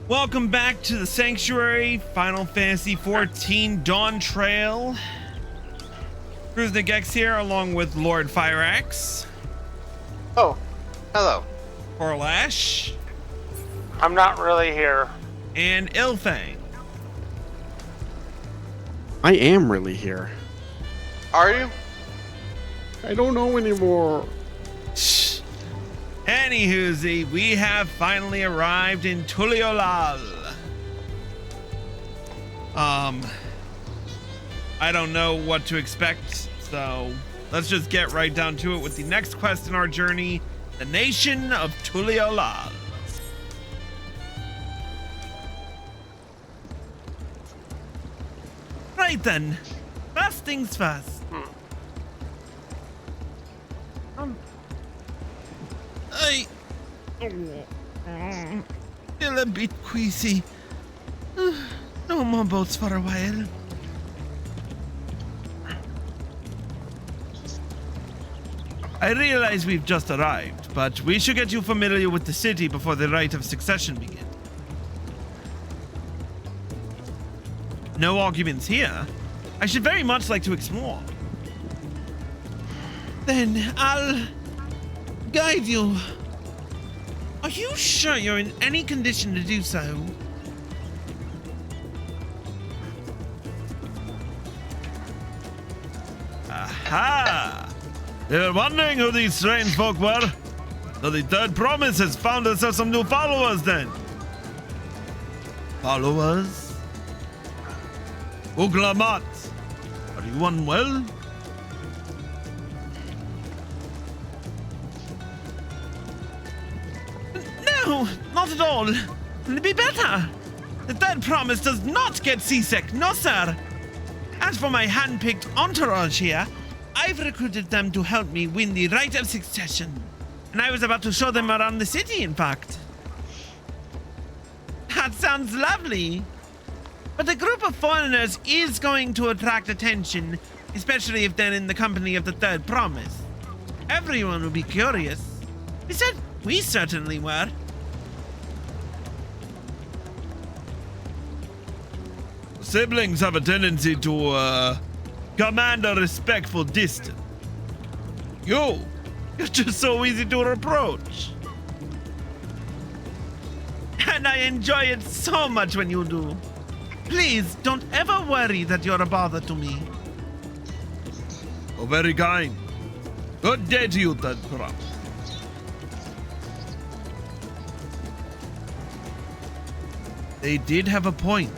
Welcome back to the Sanctuary, Final Fantasy XIV Dawntrail. Kruznik X here, along with Lord Fyrax. Oh, hello. Orlash. I'm not really here. And Ilfang. I am really here. Are you? I don't know anymore. Shh. Anywhoosie, we have finally arrived in Tuliyollal. I don't know what to expect, so let's just get right down to it with the next quest in our journey, the nation of Tuliyollal. Right then, first things first. I feel a bit queasy. No more boats for a while. I realize we've just arrived, but we should get you familiar with the city before the rite of succession begins. No arguments here. I should very much like to explore. Then I'll guide you. Are you sure you're in any condition to do so? Aha! They were wondering who these strange folk were. So the third promise has found us some new followers then. Followers? Wuk Lamat, are you unwell? No, not at all. It'll be better. The third promise does not get seasick, no sir. As for my hand-picked entourage here, I've recruited them to help me win the rite of succession. And I was about to show them around the city, in fact. That sounds lovely. But the group of foreigners is going to attract attention, especially if they're in the company of the third promise. Everyone will be curious. Besides, we certainly were. Siblings have a tendency to, command a respectful distance. You're just so easy to approach. And I enjoy it so much when you do. Please, don't ever worry that you're a bother to me. Oh, very kind. Good day to you, third promise. They did have a point.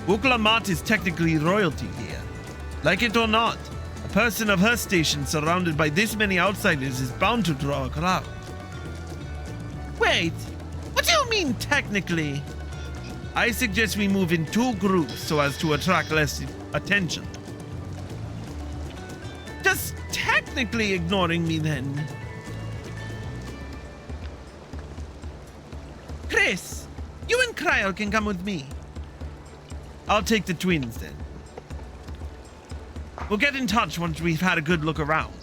Wuk Lamat is technically royalty here. Like it or not, a person of her station surrounded by this many outsiders is bound to draw a crowd. Wait, what do you mean technically? I suggest we move in two groups so as to attract less attention. Just technically ignoring me then. Chris, you and Cryo can come with me. I'll take the twins then. We'll get in touch once we've had a good look around.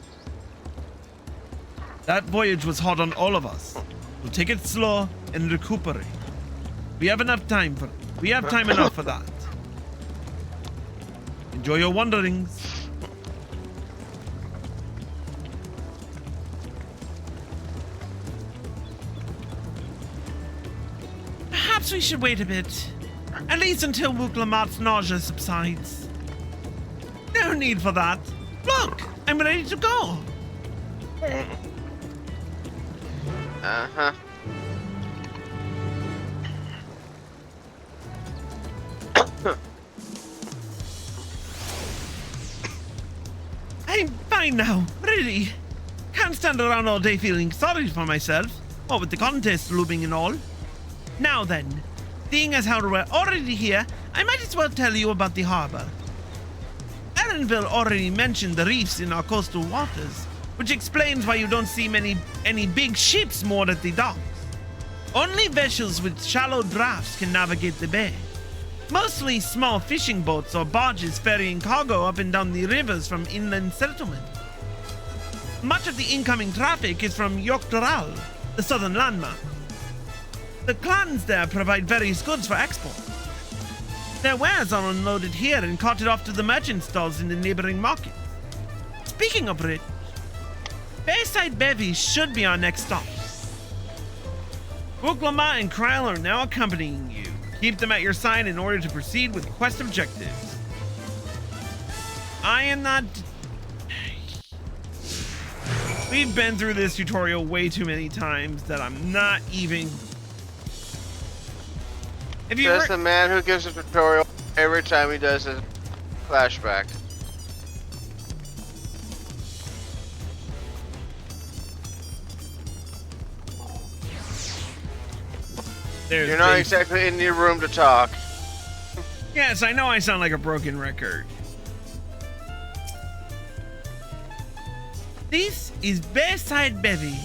That voyage was hard on all of us. We'll take it slow and recuperate. We have time enough for that. Enjoy your wanderings. Perhaps we should wait a bit. At least until Wuk Lamat's nausea subsides. No need for that. Look, I'm ready to go. Uh-huh. I'm fine now, really. Can't stand around all day feeling sorry for myself, or with the contest looming and all. Now then, seeing as how we're already here, I might as well tell you about the harbor. Erenville already mentioned the reefs in our coastal waters, which explains why you don't see any big ships moored at the docks. Only vessels with shallow drafts can navigate the bay. Mostly small fishing boats or barges ferrying cargo up and down the rivers from inland settlement. Much of the incoming traffic is from Dawntrail, the southern landmass. The clans there provide various goods for export. Their wares are unloaded here and carted off to the merchant stalls in the neighboring markets. Speaking of which, Bayside Bevy should be our next stop. Wuk Lamat and Kryle are now accompanying you. Keep them at your side in order to proceed with quest objectives. I am not... We've been through this tutorial way too many times that I'm not even... If you That's the man who gives a tutorial every time he does a flashback. You're not exactly in your room to talk. Yes, I know I sound like a broken record. This is Bayside Bevy,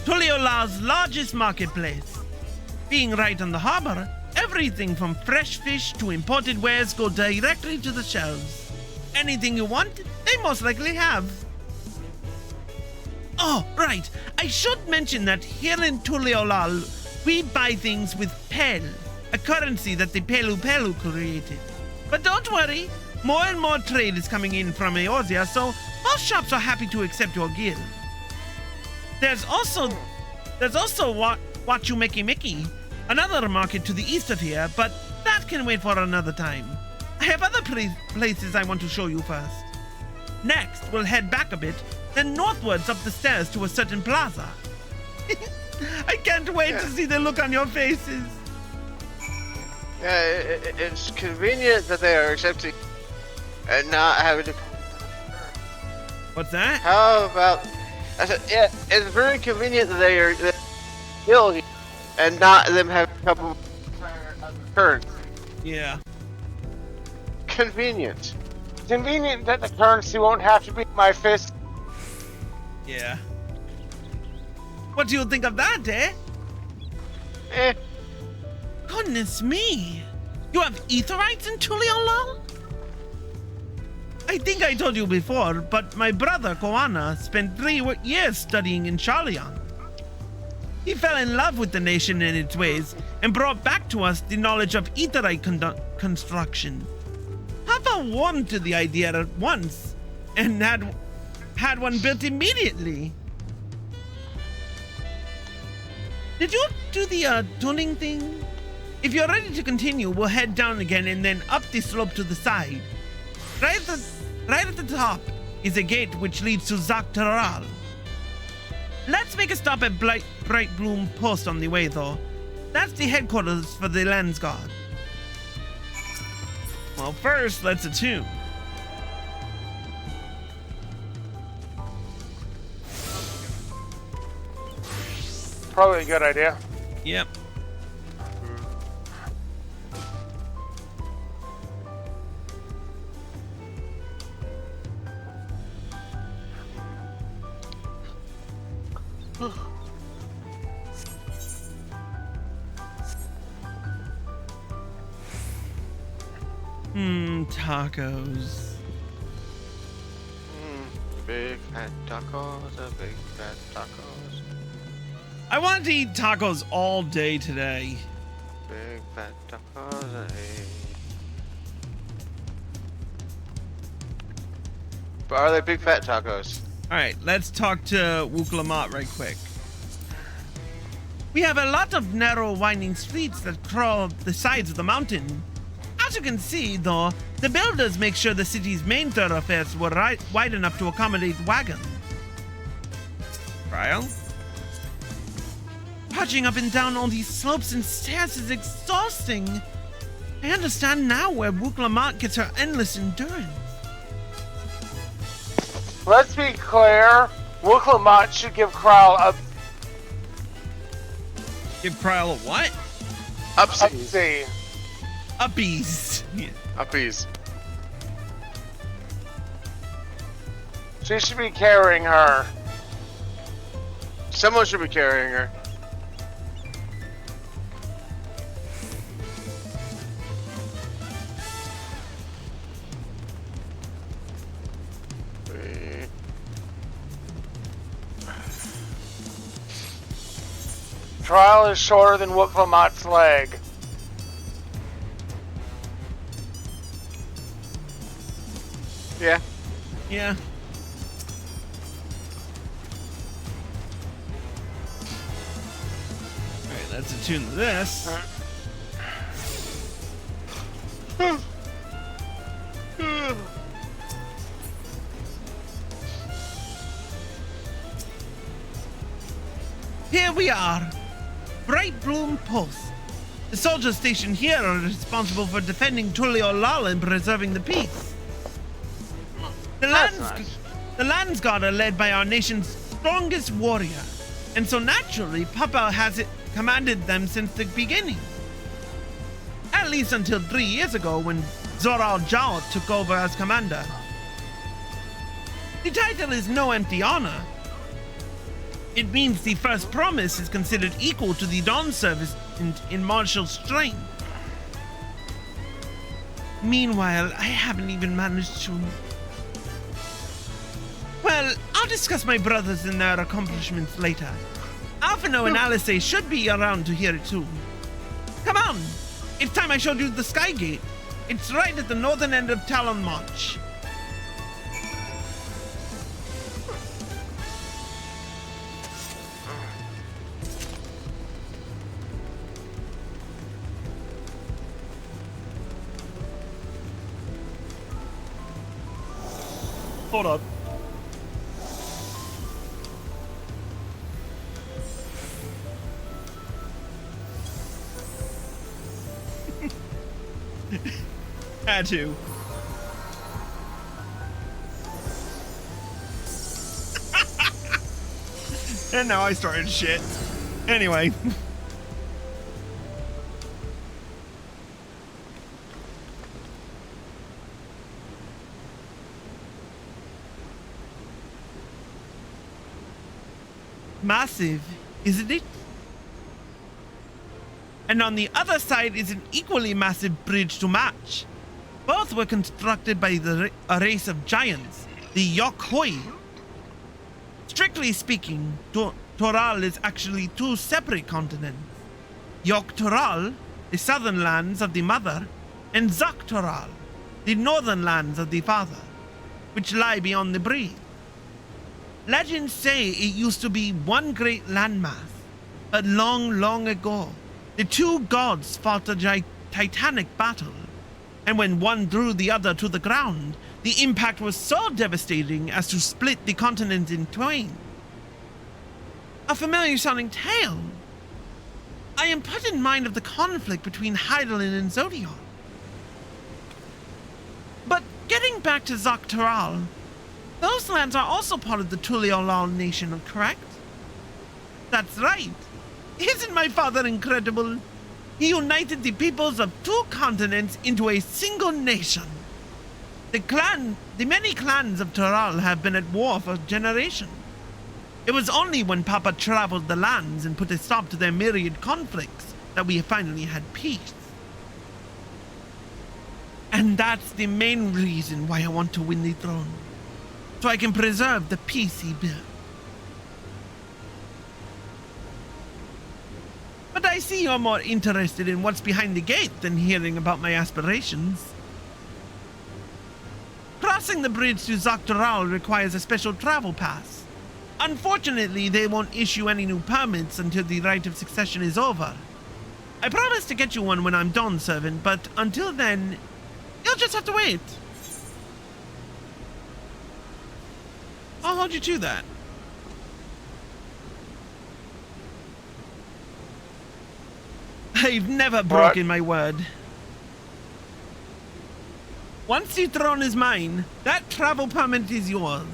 Tuliyollal's largest marketplace. Being right on the harbor, everything from fresh fish to imported wares go directly to the shelves. Anything you want, they most likely have. Oh, right. I should mention that here in Tuliyollal, we buy things with Pel, a currency that the Pelu created. But don't worry, more and more trade is coming in from Eorzea, so most shops are happy to accept your guild. There's also Wachumeki Mickey, another market to the east of here, but that can wait for another time. I have other places I want to show you first. Next, we'll head back a bit, then northwards up the stairs to a certain plaza. I can't wait to see the look on your faces. Yeah, it's convenient that they are accepting and not having to... What's that? How about... I said, yeah, it's very convenient that they are ill and not them having a couple of turns. Yeah. Convenient. Convenient that the currency won't have to be my fist. Yeah. What do you think of that, eh? Eh. Goodness me! You have Aetherites in Tuliyollal? I think I told you before, but my brother, Koana, spent 3 years studying in Charlion. He fell in love with the nation and its ways, and brought back to us the knowledge of Aetherite construction. Papa warmed to the idea at once, and had one built immediately. Did you do the tuning thing? If you're ready to continue, we'll head down again and then up the slope to the side. Right at the top is a gate which leads to Dawntrail. Let's make a stop at Bright Bloom Post on the way, though. That's the headquarters for the Lens Guard. Well, first, let's attune. Probably a good idea. Yep. Tacos. Big fat tacos, big fat tacos. I want to eat tacos all day today. Big fat tacos, But are they big fat tacos? Alright, let's talk to Wuk Lamat right quick. We have a lot of narrow, winding streets that crawl up the sides of the mountain. As you can see, though, the builders make sure the city's main thoroughfares were wide enough to accommodate wagons. Trial? Patching up and down all these slopes and stairs is exhausting. I understand now where Wuk Lamat gets her endless endurance. Let's be clear. Wuk Lamat should give Kryle a Give Kryle a what? Upsies. Uppies. Yeah. Uppies. She should be carrying her. Someone should be carrying her. Trial is shorter than Wuk Lamat's leg. Yeah. Yeah. Alright, let's attune to this. Here we are. Bright Bloom Post. The soldiers stationed here are responsible for defending Tuliyollal and preserving the peace. The Lands Guard are led by our nation's strongest warrior, and so naturally, Papa has commanded them since the beginning. At least until 3 years ago when Zoral Jao took over as commander. The title is no empty honor. It means the first promise is considered equal to the Dawn service in martial strength. Meanwhile, I haven't even managed to... Well, I'll discuss my brothers and their accomplishments later. Alphino and Alice should be around to hear it too. Come on! It's time I showed you the Sky Gate. It's right at the northern end of Talon March. Hold up. Had to. And now I started shit. Anyway. Massive, isn't it? And on the other side is an equally massive bridge to match. Both were constructed by a race of giants, the Yokhoi. Strictly speaking, Toral is actually two separate continents. Yok-Toral, the southern lands of the mother, and Zak-Toral, the northern lands of the father, which lie beyond the bridge. Legends say it used to be one great landmass, but long, long ago, the two gods fought a titanic battle, and when one threw the other to the ground, the impact was so devastating as to split the continent in twain. A familiar-sounding tale. I am put in mind of the conflict between Hydaelyn and Zodiac. But getting back to Zak-Toral, those lands are also part of the Tuliyollal nation, correct? That's right. Isn't my father incredible? He united the peoples of two continents into a single nation. The many clans of Toral have been at war for generations. It was only when Papa traveled the lands and put a stop to their myriad conflicts that we finally had peace. And that's the main reason why I want to win the throne. So I can preserve the peace he built. But I see you're more interested in what's behind the gate than hearing about my aspirations. Crossing the bridge to Zak-Toral requires a special travel pass. Unfortunately, they won't issue any new permits until the rite of succession is over. I promise to get you one when I'm done serving, but until then, you'll just have to wait. I'll hold you to that. I've never broken my word. Once the throne is mine, that travel permit is yours.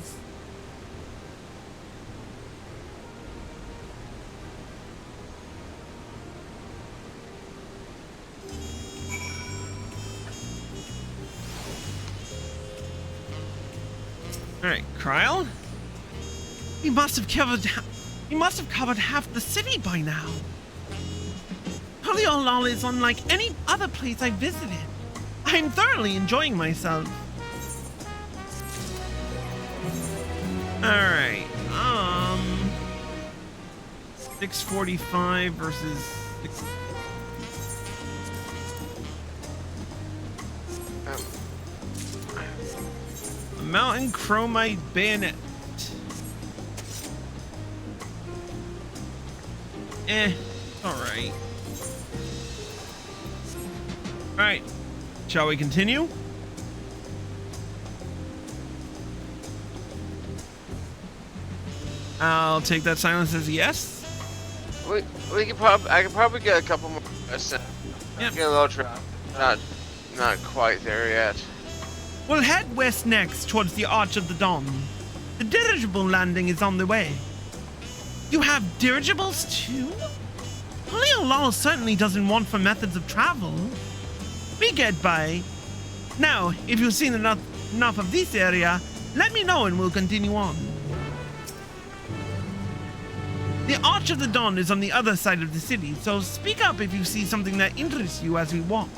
Alright, Kryl? He must have covered half the city by now. Tuliyollal is unlike any other place I've visited. I'm thoroughly enjoying myself. Alright, 645 versus 6. A mountain chromite bayonet. Alright. Alright. Shall we continue? I'll take that silence as a yes. We can probably, I can probably get a couple more. Yep. Get a little trap. Not quite there yet. We'll head west next towards the Arch of the Dawn. The dirigible landing is on the way. You have dirigibles too? Tuliyollal certainly doesn't want for methods of travel. We get by. Now, if you've seen enough of this area, let me know and we'll continue on. The Arch of the Dawn is on the other side of the city, so speak up if you see something that interests you as we walk.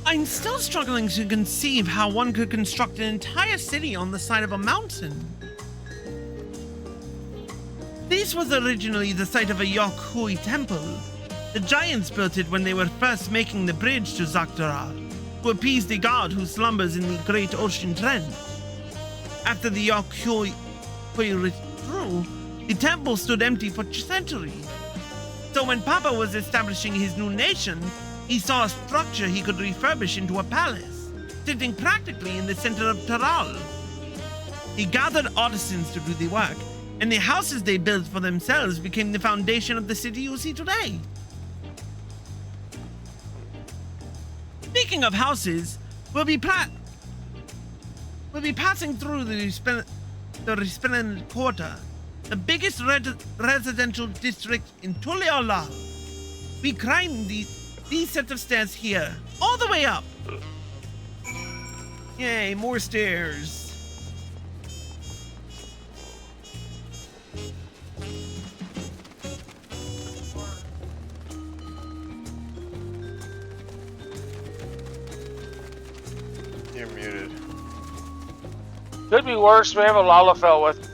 I'm still struggling to conceive how one could construct an entire city on the side of a mountain. This was originally the site of a Yokhui temple. The giants built it when they were first making the bridge to Dawntrail, to appease the god who slumbers in the great ocean trench. After the Yokhui withdrew, the temple stood empty for centuries. So when Papa was establishing his new nation, he saw a structure he could refurbish into a palace, sitting practically in the center of Taral. He gathered artisans to do the work, and the houses they built for themselves became the foundation of the city you see today. Speaking of houses, we'll be passing through the Resplendent Quarter, the biggest residential district in Tuliyollal. We climb these sets of stairs here, all the way up. Yay, more stairs. You're muted. Could be worse. We have a Lalafell with.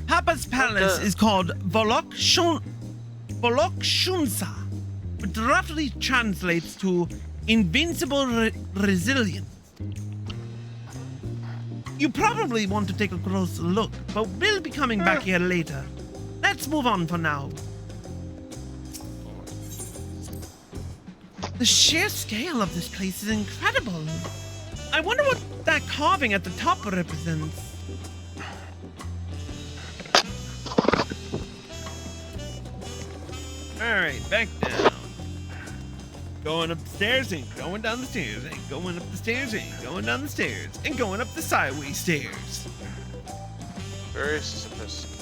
Papa's palace is called Volok Shunsa, which roughly translates to invincible resilience. You probably want to take a closer look, but we'll be coming back here later. Let's move on for now. The sheer scale of this place is incredible. I wonder what that carving at the top represents. Alright, back down. Going up the stairs and going down the stairs and going up the stairs and going down the stairs and going up the sideways stairs. Very sophisticated.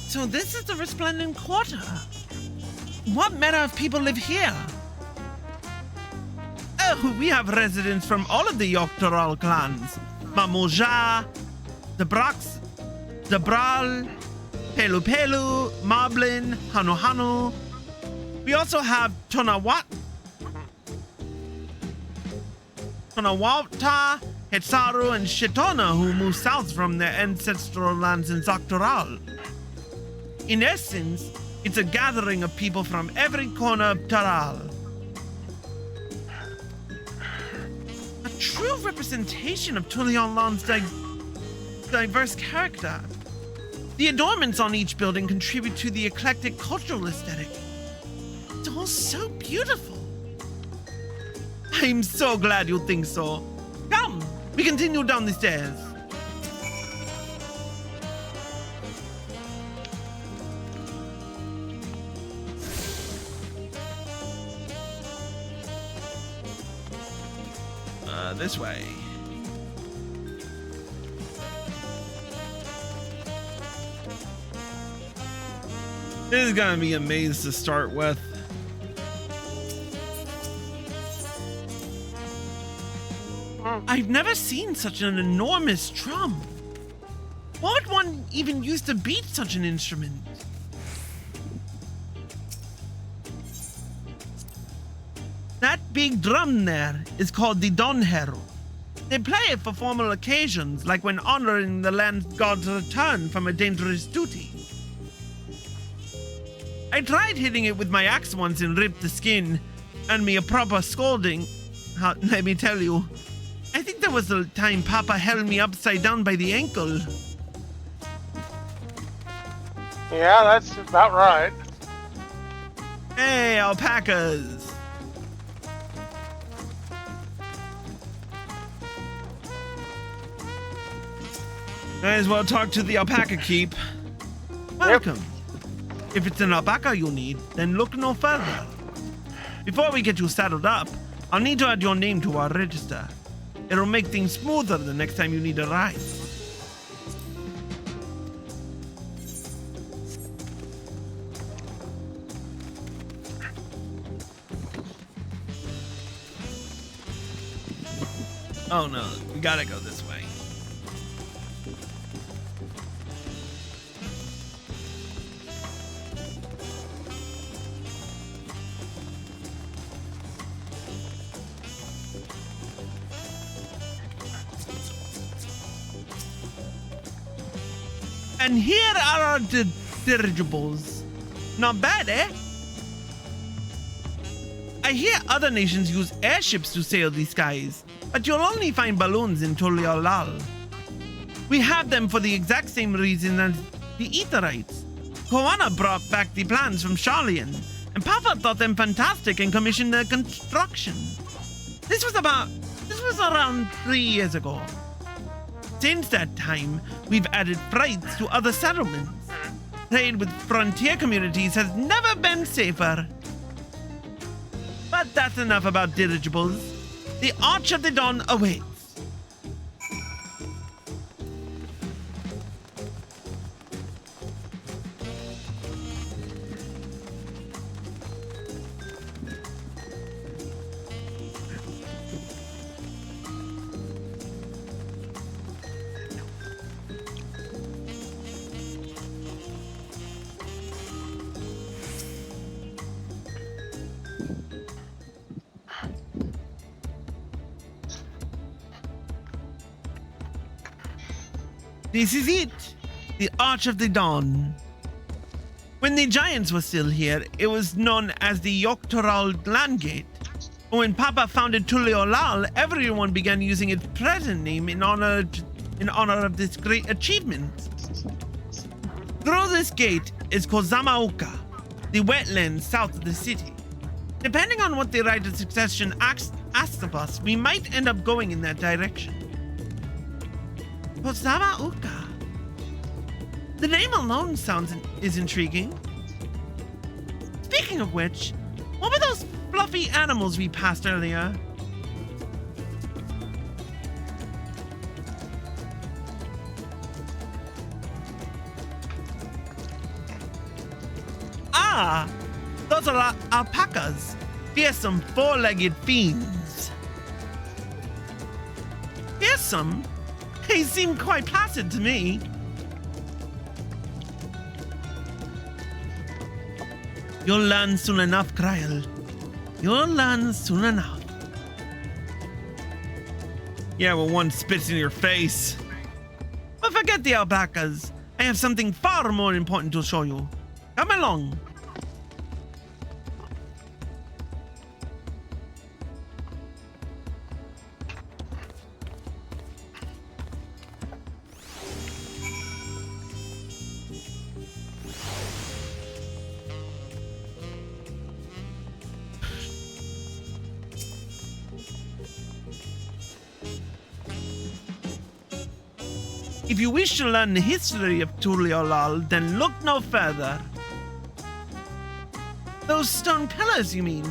So this is the Resplendent Quarter. What manner of people live here? Oh, we have residents from all of the Dawntrail clans. Mamoja, the Brax, the Bral, Pelu Pelu, Moblin, Hanu Hanu. We also have Tonawata, Hetsaru and Shetona who moved south from their ancestral lands in Dawntrail. In essence, it's a gathering of people from every corner of Taral. A true representation of Tuliyollal's diverse character. The adornments on each building contribute to the eclectic cultural aesthetic. It's all so beautiful. I'm so glad you think so. Come, we continue down the stairs. This way. This is gonna be a maze to start with. I've never seen such an enormous drum. What would one even use to beat such an instrument? That big drum there is called the Dawntrail. They play it for formal occasions, like when honoring the land god's return from a dangerous duty. I tried hitting it with my axe once and ripped the skin, and me a proper scolding. Let me tell you, I think there was a time Papa held me upside down by the ankle. Yeah, that's about right. Hey, alpacas! Might as well talk to the alpaca keep. Welcome. If it's an alpaca you need, then look no further. Before we get you saddled up, I'll need to add your name to our register. It'll make things smoother the next time you need a ride. Oh no, we gotta go this way. And here are our dirigibles. Not bad, eh? I hear other nations use airships to sail the skies, but you'll only find balloons in Tuliyollal. We have them for the exact same reason as the Aetherites. Koana brought back the plans from Sharlian, and Papa thought them fantastic and commissioned their construction. This was around 3 years ago. Since that time, we've added freights to other settlements. Trade with frontier communities has never been safer. But that's enough about dirigibles. The Arch of the Dawn awaits. This is it, the Arch of the Dawn. When the Giants were still here, it was known as the Dawntrail Landgate. But when Papa founded Tuliyollal, everyone began using its present name in honor of this great achievement. Through this gate is Kozamauka, the wetlands south of the city. Depending on what the right of succession asks of us, we might end up going in that direction. Kozamauka. The name alone is intriguing. Speaking of which, what were those fluffy animals we passed earlier? Ah, those are alpacas. Fearsome four-legged fiends. Fearsome? They seem quite placid to me. You'll learn soon enough, Kryl. You'll learn soon enough. Yeah, well, one spits in your face. But forget the alpacas. I have something far more important to show you. Come along. If you wish to learn the history of Tuliyollal, then look no further. Those stone pillars, you mean?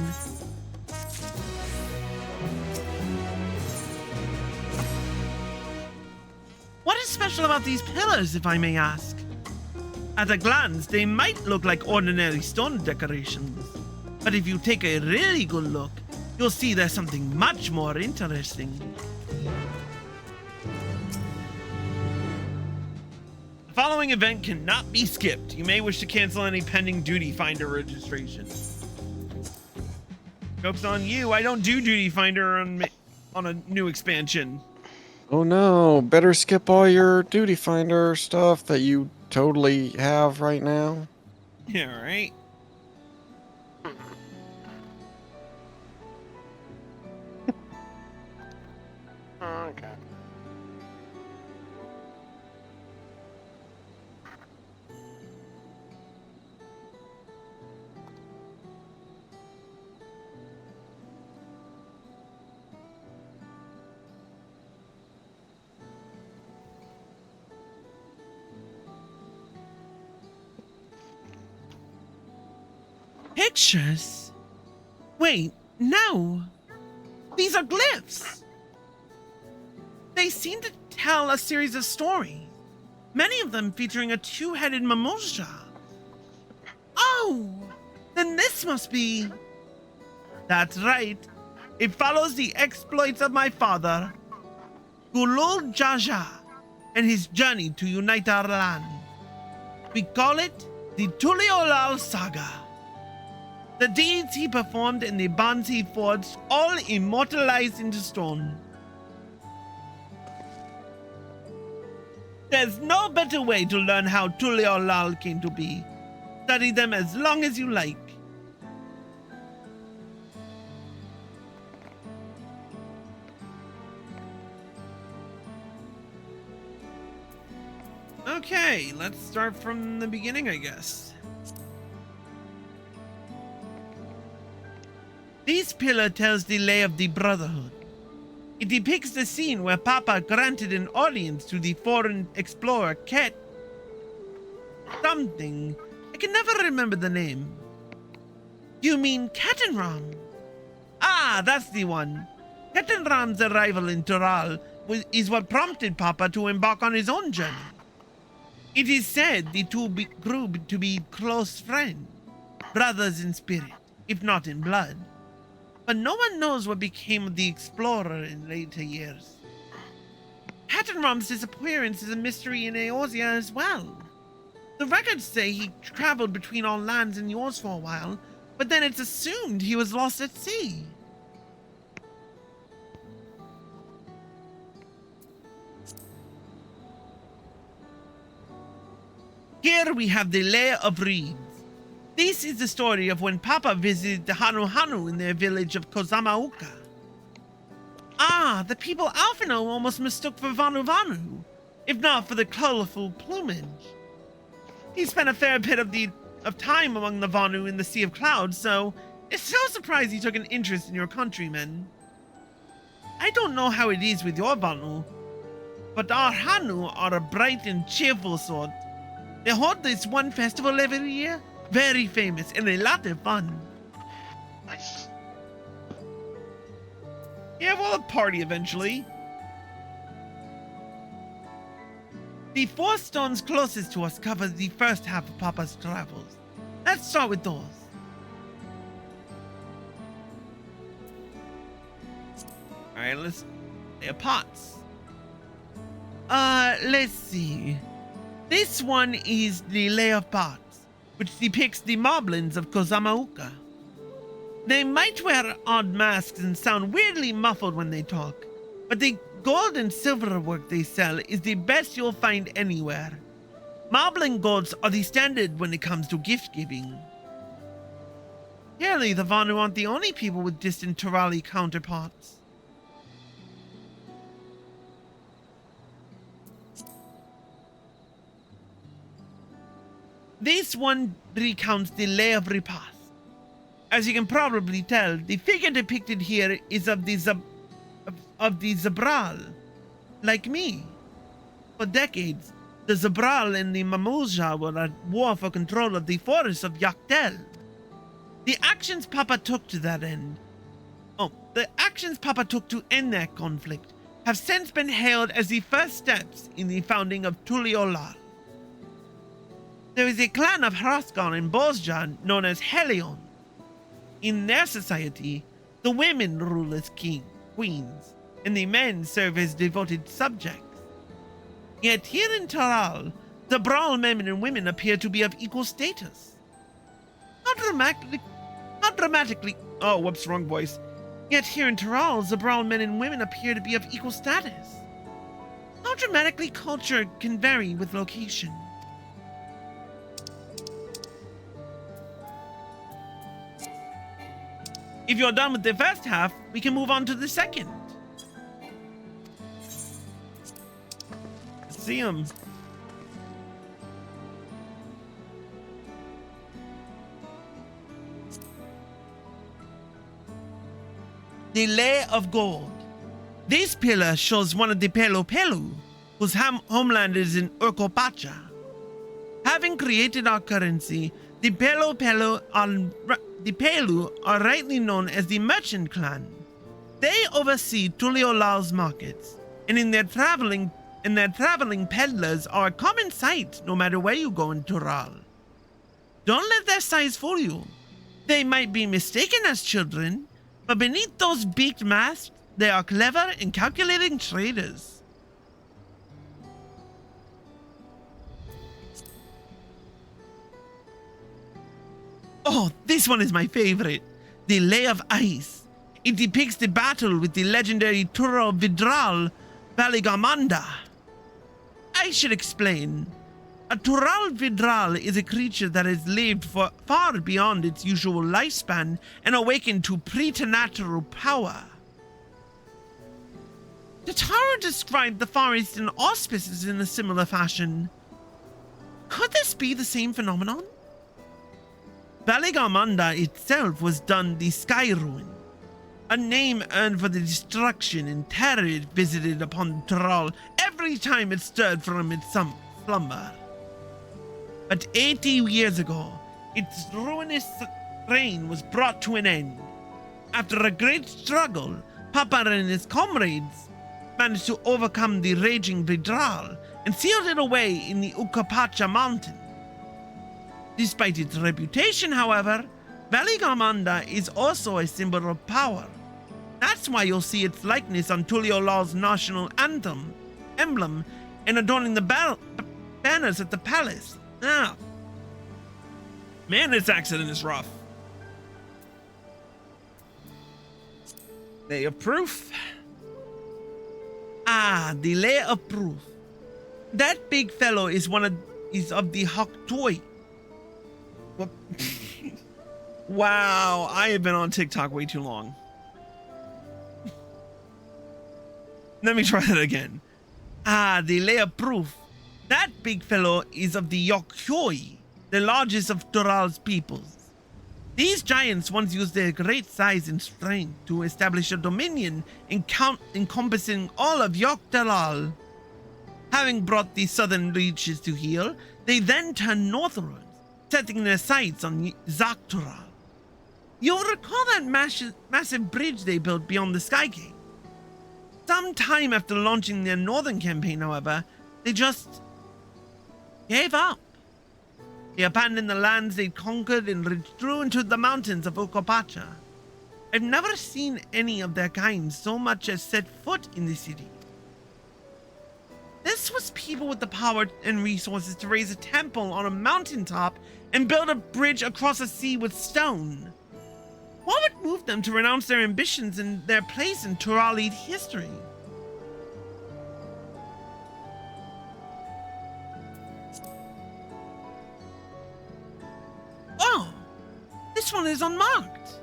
What is special about these pillars, if I may ask? At a glance, they might look like ordinary stone decorations. But if you take a really good look, you'll see there's something much more interesting. The following event cannot be skipped. You may wish to cancel any pending Duty Finder registration. Joke's on you. I don't do Duty Finder on a new expansion. Oh no, better skip all your Duty Finder stuff that you totally have right now. Yeah, right. Okay. Pictures? Wait, no. These are glyphs. They seem to tell a series of stories, many of them featuring a two-headed mimosa. Oh, then this must be... That's right. It follows the exploits of my father, Gulul Jaja, and his journey to unite our land. We call it the Tuliyollal Saga. The deeds he performed and the bonds he forged, all immortalized into stone. There's no better way to learn how Tuliyollal came to be. Study them as long as you like. Okay, let's start from the beginning, I guess. This pillar tells the lay of the Brotherhood. It depicts the scene where Papa granted an audience to the foreign explorer Ket... something. I can never remember the name. You mean Ketenram? Ah, that's the one. Ketenram's arrival in Tural is what prompted Papa to embark on his own journey. It is said the two grew to be close friends, brothers in spirit, if not in blood. But no one knows what became of the explorer in later years. Ketenram's disappearance is a mystery in Eorzea as well. The records say he traveled between our lands and yours for a while, but then it's assumed he was lost at sea. Here we have the Lair of Reeds. This is the story of when Papa visited the Hanu in their village of Kozamauka. Ah, the people Alphino almost mistook for Vanu, if not for the colorful plumage. He spent a fair bit of time among the Vanu in the Sea of Clouds, so it's no surprise he took an interest in your countrymen. I don't know how it is with your Vanu, but our Hanu are a bright and cheerful sort. They hold this one festival every year, very famous and a lot of fun. Nice. Yeah, we'll have a party eventually. The 4 stones closest to us cover the first half of Papa's travels. Let's start with those. Alright, they're pots. Let's see. This one is the Lay of Pots, which depicts the moblins of Kozamauka. They might wear odd masks and sound weirdly muffled when they talk, but they gold and silver work they sell is the best you'll find anywhere. Marble and golds are the standard when it comes to gift giving. Clearly, the Vanu aren't the only people with distant Turali counterparts. This one recounts the lay of repast. As you can probably tell, the figure depicted here is of the Zabral, like me. For decades, the Zabral and the Mamulja were at war for control of the forests of Yaktel. The actions Papa took to end that conflict have since been hailed as the first steps in the founding of Tuliyollal. There is a clan of Hraskar in Bozja known as Helion. In their society, the women rule as queens, and the men serve as devoted subjects. Yet here in Taral, the Brawl men and women appear to be of equal status. How dramatically, oh, whoops, wrong voice. Yet here in Taral, the Brawl men and women appear to be of equal status. How dramatically culture can vary with location. If you're done with the first half, we can move on to the second. Let's see him. The Lay of Gold. This pillar shows one of the Pelu, whose homeland is in Urkopacha. Having created our currency, the Pelu are rightly known as the Merchant Clan. They oversee Tuliyollal's markets, and in their traveling peddlers are a common sight no matter where you go in Tural. Don't let their size fool you. They might be mistaken as children, but beneath those beaked masks, they are clever and calculating traders. Oh, this one is my favorite. The Lay of Ice. It depicts the battle with the legendary Turo Vidral Baligamanda. I should explain. A Tural Vidral is a creature that has lived for far beyond its usual lifespan and awakened to preternatural power. Tataro described the Far Eastern auspices in a similar fashion. Could this be the same phenomenon? Baligamanda itself was dubbed the Sky Ruin, a name earned for the destruction and terror it visited upon Tural every time it stirred from its slumber. But 80 years ago, its ruinous reign was brought to an end. After a great struggle, Papa and his comrades managed to overcome the raging Vidral and sealed it away in the Ukapacha mountain. Despite its reputation, however, Baligamanda is also a symbol of power. That's why you'll see its likeness on Tuliyollal's national emblem, and adorning the banners at the palace. Now, man, this accident is rough. Lay of Proof. Ah, the Lay of Proof. That big fellow is of the Hoktoi. Wow, I have been on TikTok way too long. Let me try that again. Ah, the Lay of Proof. That big fellow is of the Yokyoi, the largest of Tural's peoples. These giants once used their great size and strength to establish a dominion encompassing all of Yoktalal. Having brought the southern reaches to heel, they then turned northward, setting their sights on Zaktural. You'll recall that massive bridge they built beyond the Sky Gate. Some time after launching their northern campaign, however, they just gave up. They abandoned the lands they'd conquered and withdrew into the mountains of Ukopacha. I've never seen any of their kind so much as set foot in the city. This was people with the power and resources to raise a temple on a mountaintop and build a bridge across a sea with stone. What would move them to renounce their ambitions and their place in Turali history? This one is unmarked.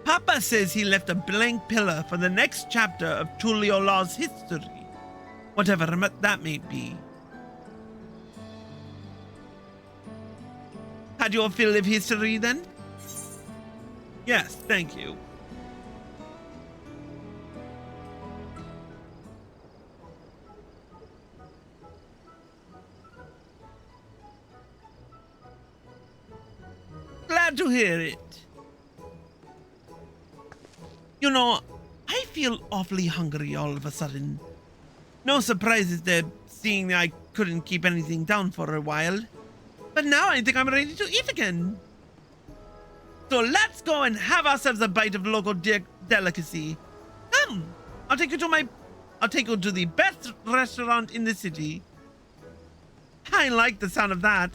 Papa says he left a blank pillar for the next chapter of Tuliyollal's history. Whatever that may be. Had your fill of history then? Yes, thank you. Glad to hear it. You know, I feel awfully hungry all of a sudden. No surprises there, seeing I couldn't keep anything down for a while. But now I think I'm ready to eat again. So let's go and have ourselves a bite of local delicacy. Come, I'll take you to the best restaurant in the city. I like the sound of that.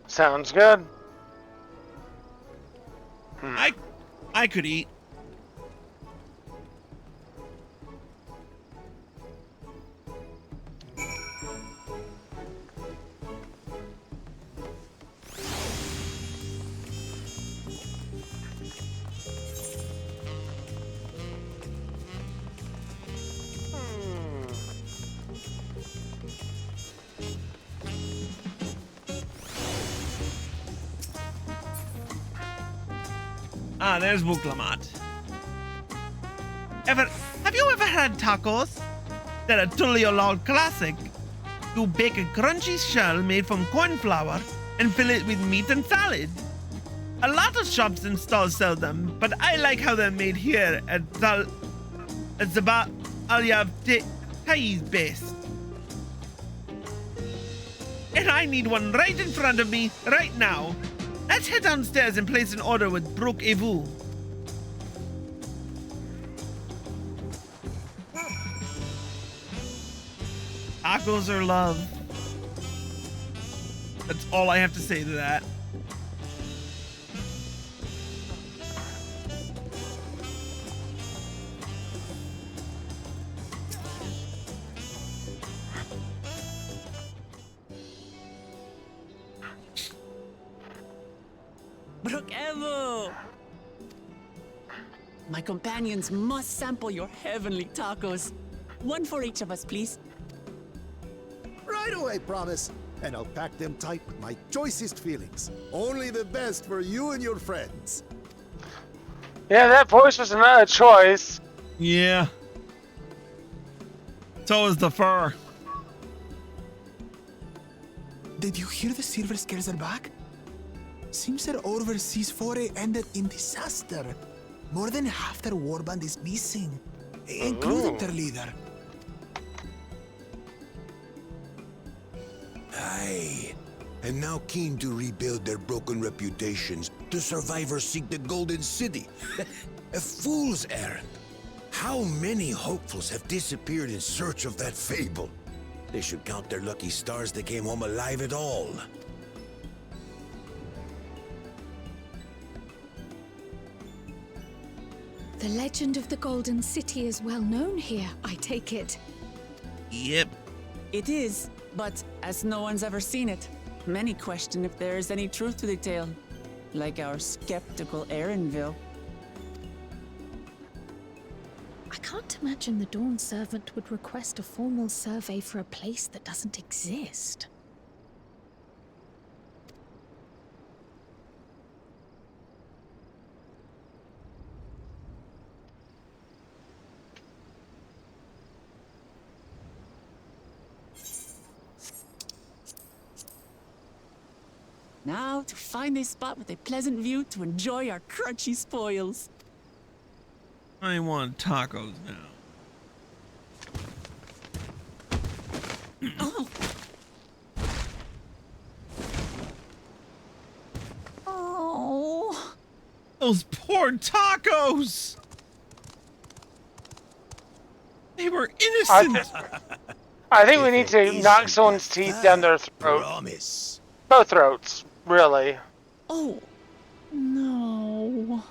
Sounds good. I could eat. Ah, there's Wuk Lamat. Have you ever had tacos? They're a Tuliyollal classic. You bake a crunchy shell made from corn flour and fill it with meat and salad. A lot of shops and stalls sell them, but I like how they're made here at Zaba Alyav Tai's base. And I need one right in front of me right now. Let's head downstairs and place an order with Brooke Evu. Tacos are love. That's all I have to say to that. Brooke Evo! My companions must sample your heavenly tacos. One for each of us, please. Right away, promise. And I'll pack them tight with my choicest feelings. Only the best for you and your friends. Yeah, that voice was not a choice. Yeah. So is the fur. Did you hear the Silver Scares are back? Seems their overseas foray ended in disaster. More than half their warband is missing, including their leader. Aye. And now keen to rebuild their broken reputations, the survivors seek the Golden City. A fool's errand. How many hopefuls have disappeared in search of that fable? They should count their lucky stars they came home alive at all. The legend of the Golden City is well known here, I take it. Yep. It is, but as no one's ever seen it, many question if there is any truth to the tale. Like our skeptical Erinville. I can't imagine the Dawn Servant would request a formal survey for a place that doesn't exist. Now to find a spot with a pleasant view to enjoy our crunchy spoils. I want tacos now. Oh. Oh. Those poor tacos! They were innocent! I think we need to knock someone's teeth down their throat. Promise. Both throats, really. Oh. No.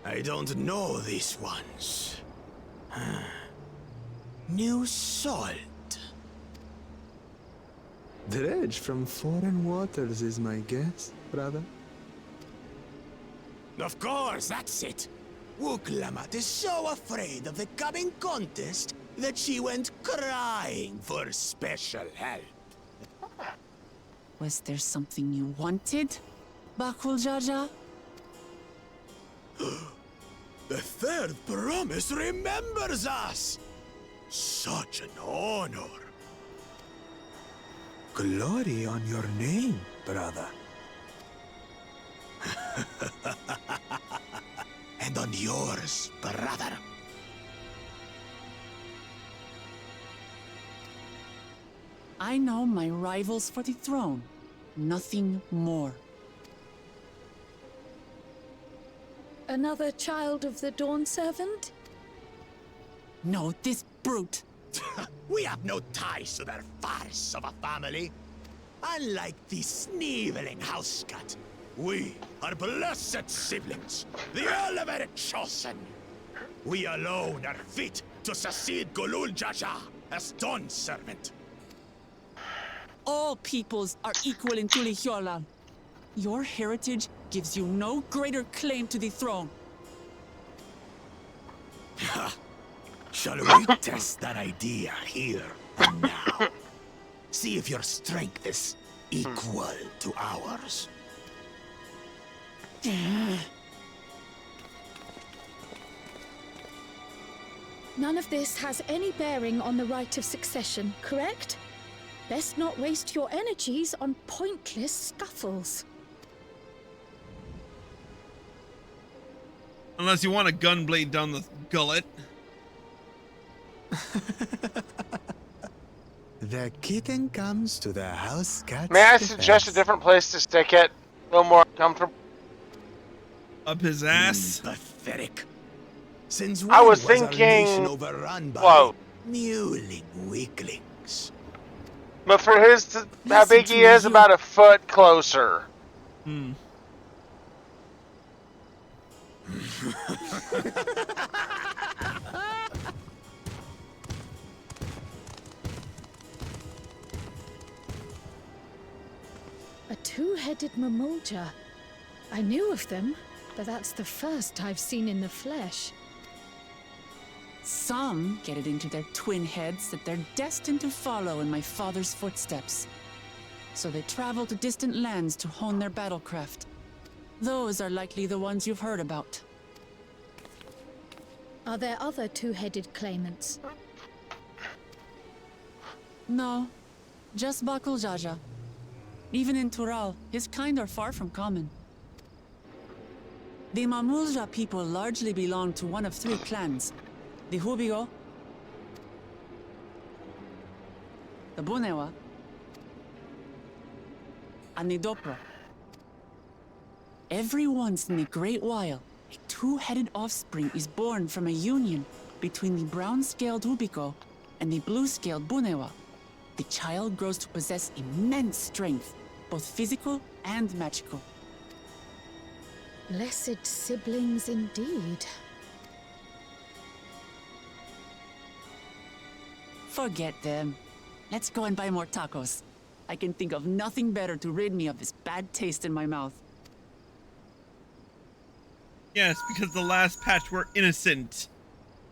I don't know these ones. New salt. Dredged from foreign waters is my guess, brother. Of course, that's it. Wuk Lamat is so afraid of the coming contest that she went crying for special help. Was there something you wanted, Bakul Jaja? The third promise remembers us! Such an honor. Glory on your name, brother. And on yours, brother. I know my rivals for the throne. Nothing more. Another child of the Dawn Servant? No, this brute. We have no ties to their farce of a family. Unlike the sneeveling house cat, we are blessed siblings, the elevated chosen. We alone are fit to succeed Golul Jaja as Dawn Servant. All peoples are equal in Tuliyollal. Your heritage gives you no greater claim to the throne. Shall we test that idea here and now? See if your strength is equal to ours. None of this has any bearing on the right of succession, correct? Best not waste your energies on pointless scuffles. Unless you want a gunblade down the gullet. The kitten comes to the house cat's May I suggest a different place to stick it? A little more comfortable. Up his ass. Pathetic. Since I was when our thinking- nation overrun by Whoa. mewling weaklings? But for his, how Listen big to he is, you. about a foot closer. Hmm. A two-headed mamulja. I knew of them, but that's the first I've seen in the flesh. Some get it into their twin heads that they're destined to follow in my father's footsteps. So they travel to distant lands to hone their battlecraft. Those are likely the ones you've heard about. Are there other two-headed claimants? No, just Bakul Jaja. Even in Tural, his kind are far from common. The Mamulja people largely belong to one of three clans. The Hubigo, the Bunewa, and the Dopro. Every once in a great while, a two-headed offspring is born from a union between the brown-scaled Hubigo and the blue-scaled Bunewa. The child grows to possess immense strength, both physical and magical. Blessed siblings indeed. Forget them. Let's go and buy more tacos. I can think of nothing better to rid me of this bad taste in my mouth. Yes, because the last patch were innocent.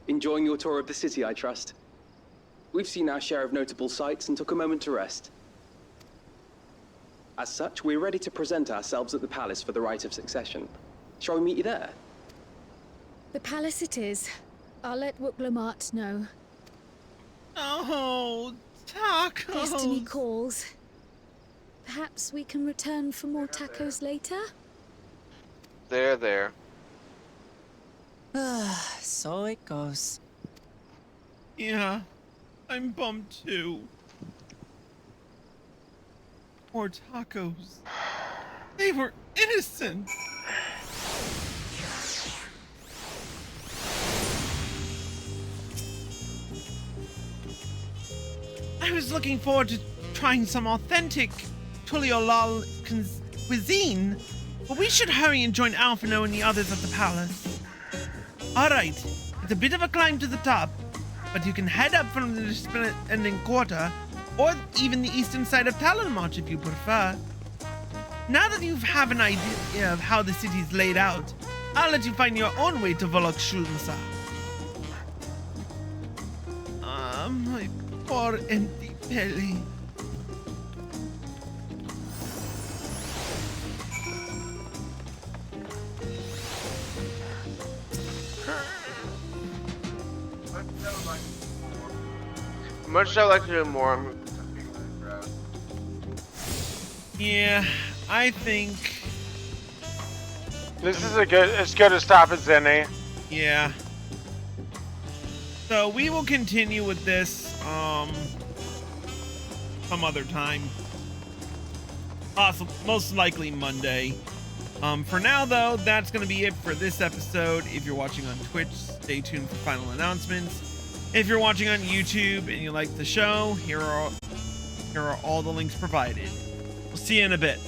Enjoying your tour of the city, I trust. We've seen our share of notable sights and took a moment to rest. As such, we're ready to present ourselves at the palace for the rite of succession. Shall we meet you there? The palace it is. I'll let Wuk Lamat know. Oh, tacos. Destiny calls. Perhaps we can return for more tacos later? There. So it goes. Yeah, I'm bummed too. More tacos. They were innocent. I was looking forward to trying some authentic Tuliyollal cuisine, but we should hurry and join Alphino and the others at the palace. Alright, it's a bit of a climb to the top, but you can head up from the Descending Quarter, or even the eastern side of Talonmarch if you prefer. Now that you have an idea of how the city's laid out, I'll let you find your own way to Volok Shunsa. Ah, my poor empty belly. Much I like to do more. Yeah, I think. This is it's good to stop at Zenny. Yeah. So we will continue with this some other time. Most likely Monday. For now though, that's gonna be it for this episode. If you're watching on Twitch, stay tuned for final announcements. If you're watching on YouTube and you like the show, here are all the links provided. We'll see you in a bit.